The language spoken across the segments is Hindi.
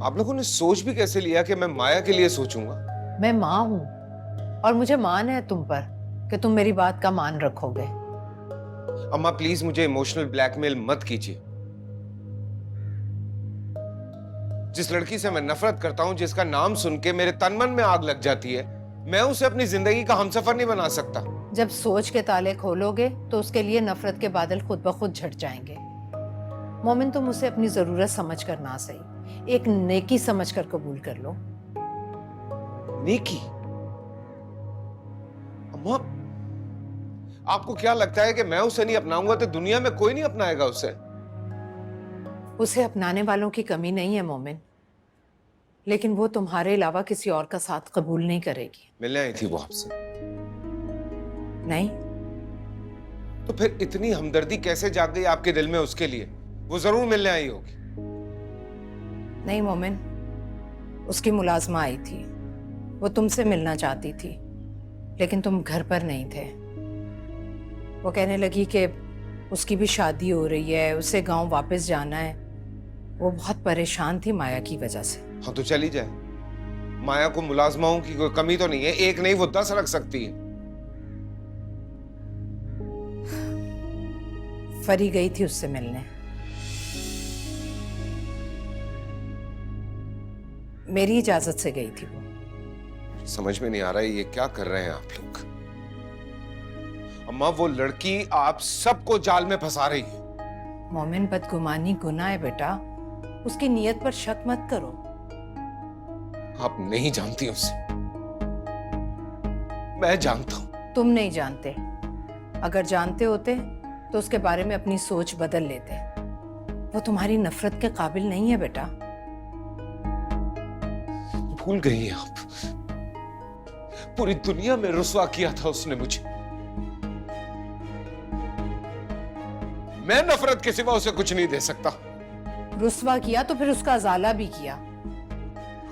आप लोगों ने सोच भी कैसे लिया कि मैं माया के लिए सोचूंगा? मैं माँ हूं और मुझे मान है तुम पर कि तुम मेरी बात का मान रखोगे। अम्मा प्लीज मुझे इमोशनल ब्लैकमेल मत कीजिए। जिस लड़की से मैं नफरत करता हूं, जिसका नाम सुन के मेरे तन मन में आग लग जाती है, मैं उसे अपनी जिंदगी का हमसफर नहीं बना सकता। जब सोच के ताले खोलोगे तो उसके लिए नफरत के बादल खुद ब खुद झट जाएंगे। मोमिन, तुम उसे अपनी जरूरत समझ कर ना सही, एक नेकी समझ कर कबूल कर लो। नेकी? अम्मा, आपको क्या लगता है कि मैं उसे नहीं अपनाऊंगा तो दुनिया में कोई नहीं अपनाएगा उसे? उसे अपनाने वालों की कमी नहीं है मोमिन, लेकिन वो तुम्हारे अलावा किसी और का साथ कबूल नहीं करेगी। मिलने आई थी वो आपसे? नहीं। तो फिर इतनी हमदर्दी कैसे जाग गई आपके दिल में उसके लिए? वो जरूर मिलने आई होगी। नहीं मोमिन, उसकी मुलाजमा आई थी। वो तुमसे मिलना चाहती थी, लेकिन तुम घर पर नहीं थे। वो कहने लगी कि उसकी भी शादी हो रही है, उसे गांव वापस जाना है। वो बहुत परेशान थी माया की वजह से। हाँ तो चली जाए। माया को मुलाजमाओं की कोई कमी तो नहीं है, एक नहीं वो 10 रख सकती है। फरी गई थी उससे मिलने। मेरी इजाजत से गई थी वो। समझ में नहीं आ रहा है ये क्या कर रहे हैं आप लोग। अम्मा वो लड़की आप सबको जाल में फंसा रही है। मोमिन, बदगुमानी गुनाह है बेटा, उसकी नीयत पर शक मत करो। आप नहीं जानती उसे, मैं जानता हूं। तुम नहीं जानते। अगर जानते होते तो उसके बारे में अपनी सोच बदल लेते। वो तुम्हारी नफरत के काबिल नहीं है बेटा। भूल गई हैं आप। पूरी दुनिया में रुसवा किया था उसने मुझे। मैं नफरत के सिवा उसे कुछ नहीं दे सकता। रुसवा किया तो फिर उसका अजाला भी किया,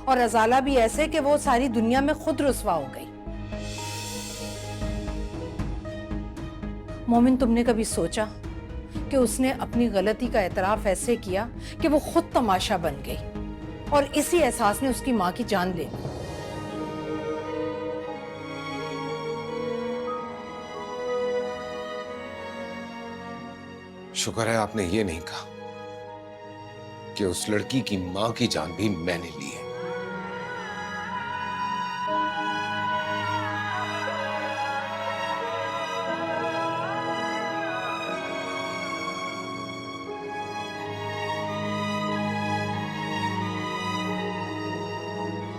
और अजाला भी ऐसे कि वो सारी दुनिया में खुद रुसवा हो गई। मोमिन, तुमने कभी सोचा कि उसने अपनी गलती का एतराफ ऐसे किया कि वो खुद तमाशा बन गई और इसी एहसास ने उसकी मां की जान ले ली। शुक्र है आपने ये नहीं कहा कि उस लड़की की मां की जान भी मैंने ली है।